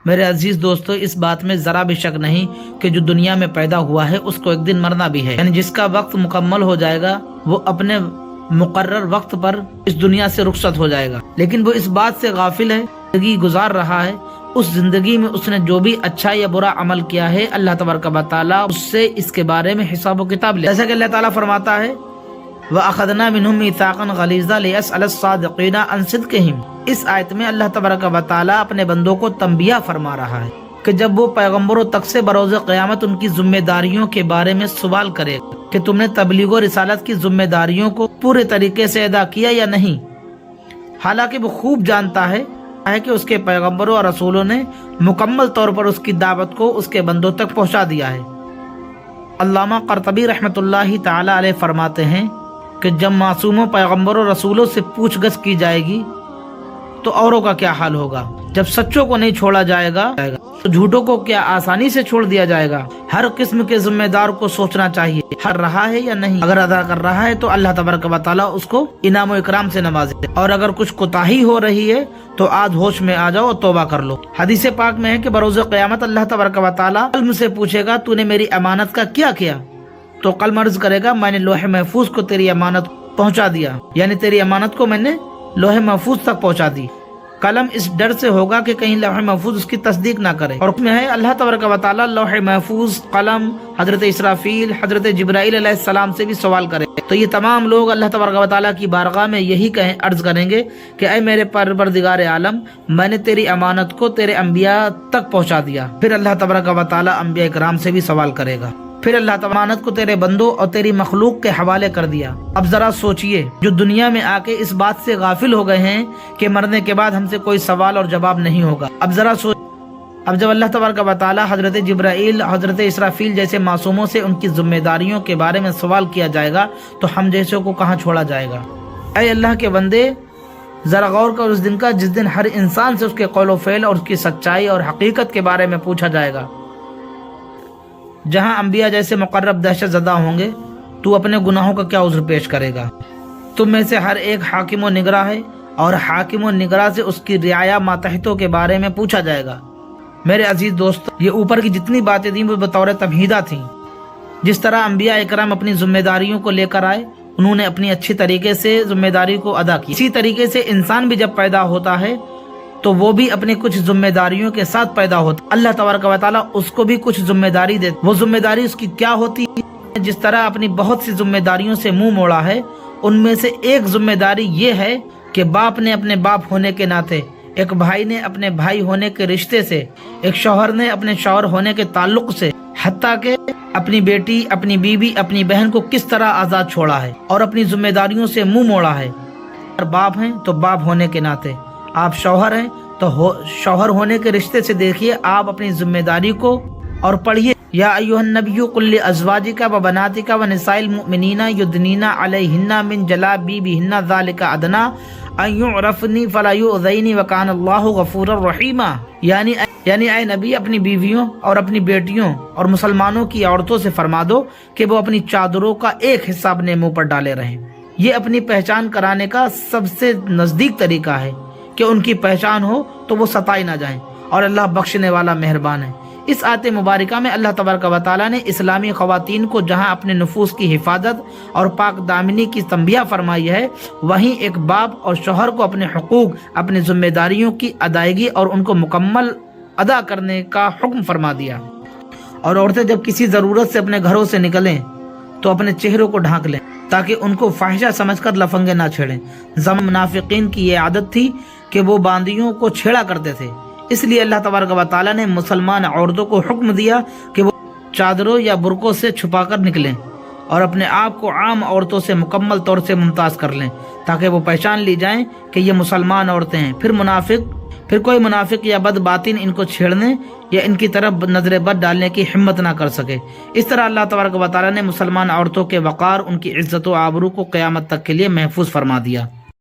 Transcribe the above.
میرے عزیز دوستو، اس بات میں ذرا بھی شک نہیں کہ جو دنیا میں پیدا ہوا ہے اس کو ایک دن مرنا بھی ہے، یعنی جس کا وقت مکمل ہو جائے گا وہ اپنے مقرر وقت پر اس دنیا سے رخصت ہو جائے گا، لیکن وہ اس بات سے غافل ہے، زندگی گزار رہا ہے، اس زندگی میں اس نے جو بھی اچھا یا برا عمل کیا ہے اللہ تبارک و تعالیٰ اس سے اس کے بارے میں حساب و کتاب لے، جیسا کہ اللہ تعالیٰ فرماتا ہے وَأَخَذْنَا مِنْهُمْ مِيثَاقًا غَلِيظًا لِيَسْأَلَ الصَّادِقِينَ عَنْ صِدْقِهِمْ۔ اس آیت میں اللہ تبارک و تعالیٰ اپنے بندوں کو تنبیہ فرما رہا ہے کہ جب وہ پیغمبروں تک سے بروز قیامت ان کی ذمہ داریوں کے بارے میں سوال کرے کہ تم نے تبلیغ و رسالت کی ذمہ داریوں کو پورے طریقے سے ادا کیا یا نہیں، حالانکہ وہ خوب جانتا ہے کہ اس کے پیغمبروں اور رسولوں نے مکمل طور پر اس کی دعوت کو اس کے بندوں تک پہنچا دیا ہے۔ علامہ قرطبی رحمۃ اللہ تعالی علیہ فرماتے ہیں کہ جب معصوموں پیغمبروں رسولوں سے پوچھ گچھ کی جائے گی تو اوروں کا کیا حال ہوگا؟ جب سچوں کو نہیں چھوڑا جائے گا تو جھوٹوں کو کیا آسانی سے چھوڑ دیا جائے گا؟ ہر قسم کے ذمہ دار کو سوچنا چاہیے ہر رہا ہے یا نہیں، اگر ادا کر رہا ہے تو اللہ تبارک و تعالیٰ اس کو انعام و اکرام سے نوازے، اور اگر کچھ کوتاہی ہو رہی ہے تو آج ہوش میں آ جاؤ اور توبہ کر لو۔ حدیث پاک میں ہے کہ بروز قیامت اللہ تبارک و تعالیٰ قلم سے پوچھے گا تو نے میری امانت کا کیا کیا؟ تو قلم عرض کرے گا میں نے لوح محفوظ کو تیری امانت پہنچا دیا، یعنی تیری امانت کو میں نے لوح محفوظ تک پہنچا دی۔ قلم اس ڈر سے ہوگا کہ کہیں لوح محفوظ اس کی تصدیق نہ کرے، اور میں ہے اللہ تبارک و تعالیٰ لوح محفوظ، قلم، حضرت اسرافیل، حضرت جبرائیل علیہ السلام سے بھی سوال کرے، تو یہ تمام لوگ اللہ تبارک و تعالیٰ کی بارگاہ میں یہی عرض کریں گے کہ اے میرے پروردگار عالم، میں نے تیری امانت کو تیرے انبیاء تک پہنچا دیا۔ پھر اللہ تبارک و تعالیٰ انبیاء کرام سے بھی سوال کرے گا، پھر اللہ تعالیٰ امانت کو تیرے بندوں اور تیری مخلوق کے حوالے کر دیا۔ اب ذرا سوچئے، جو دنیا میں آ کے اس بات سے غافل ہو گئے ہیں کہ مرنے کے بعد ہم سے کوئی سوال اور جواب نہیں ہوگا، اب ذرا اب جب اللہ تبارک و تعالیٰ حضرت جبرائیل، حضرت اسرافیل جیسے معصوموں سے ان کی ذمہ داریوں کے بارے میں سوال کیا جائے گا تو ہم جیسوں کو کہاں چھوڑا جائے گا؟ اے اللہ کے بندے، ذرا غور کر اس دن کا جس دن ہر انسان سے اس کے قول و فعل اور اس کی سچائی اور حقیقت کے بارے میں پوچھا جائے گا۔ جہاں انبیاء جیسے مقرب دہشت زدہ ہوں گے تو اپنے گناہوں کا کیا عذر پیش کرے گا؟ تم میں سے ہر ایک حاکم و نگراں ہے، اور حاکم و نگراں سے اس کی رعایا ماتحتوں کے بارے میں پوچھا جائے گا۔ میرے عزیز دوست، یہ اوپر کی جتنی باتیں تھیں وہ بطور تمہیدہ تھیں۔ جس طرح انبیاء اکرام اپنی ذمہ داریوں کو لے کر آئے، انہوں نے اپنی اچھی طریقے سے ذمہ داری کو ادا کی، اسی طریقے سے انسان بھی جب پیدا ہوتا ہے تو وہ بھی اپنی کچھ ذمہ داریوں کے ساتھ پیدا ہوتا ہے۔ اللہ تبارک و تعالیٰ اس کو بھی کچھ ذمہ داری دیتا۔ وہ ذمہ داری اس کی کیا ہوتی ہے؟ جس طرح اپنی بہت سی ذمہ داریوں سے منہ موڑا ہے، ان میں سے ایک ذمہ داری یہ ہے کہ باپ نے اپنے باپ ہونے کے ناطے، ایک بھائی نے اپنے بھائی ہونے کے رشتے سے، ایک شوہر نے اپنے شوہر ہونے کے تعلق سے، حتیٰ کہ اپنی بیٹی، اپنی بیوی، اپنی بہن کو کس طرح آزاد چھوڑا ہے اور اپنی ذمہ داریوں سے منہ موڑا ہے۔ اگر باپ ہیں تو باپ ہونے کے ناطے، آپ شوہر ہیں تو شوہر ہونے کے رشتے سے دیکھیے آپ اپنی ذمہ داری کو، اور پڑھیے یا ایھا النبی قل لازواجک و بناتک و نساء المؤمنین یدنین علیہن من جلابیبہن ذلک ادنی ان یعرفن فلا یؤذین وکان اللہ غفورا رحیما۔ یعنی اے نبی، اپنی بیویوں اور اپنی بیٹیوں اور مسلمانوں کی عورتوں سے فرما دو کہ وہ اپنی چادروں کا ایک حصہ اپنے منہ پر ڈالے رہیں۔ یہ اپنی پہچان کرانے کا سب سے نزدیک طریقہ ہے کہ ان کی پہچان ہو تو وہ ستائی نہ جائیں، اور اللہ بخشنے والا مہربان ہے۔ اس آیت مبارکہ میں اللہ تبارک و تعالیٰ نے اسلامی خواتین کو جہاں اپنے نفوس کی حفاظت اور پاک دامنی کی تنبیہ فرمائی ہے، وہیں ایک باپ اور شوہر کو اپنے حقوق، اپنی ذمہ داریوں کی ادائیگی اور ان کو مکمل ادا کرنے کا حکم فرما دیا۔ اور عورتیں جب کسی ضرورت سے اپنے گھروں سے نکلیں تو اپنے چہروں کو ڈھانک لیں تاکہ ان کو فاحشہ سمجھ کر لفنگے نہ چھیڑیں۔ منافقین کی یہ عادت تھی کہ وہ باندیوں کو چھیڑا کرتے تھے، اس لیے اللہ تبارک و تعالیٰ نے مسلمان عورتوں کو حکم دیا کہ وہ چادروں یا برقعوں سے چھپا کر نکلیں اور اپنے آپ کو عام عورتوں سے مکمل طور سے ممتاز کر لیں تاکہ وہ پہچان لی جائیں کہ یہ مسلمان عورتیں ہیں۔ پھر کوئی منافق یا بد باطن ان کو چھیڑنے یا ان کی طرف نظر بد ڈالنے کی ہمت نہ کر سکے۔ اس طرح اللہ تبارک و تعالیٰ نے مسلمان عورتوں کے وقار، ان کی عزت و آبرو کو قیامت تک کے لیے محفوظ فرما دیا۔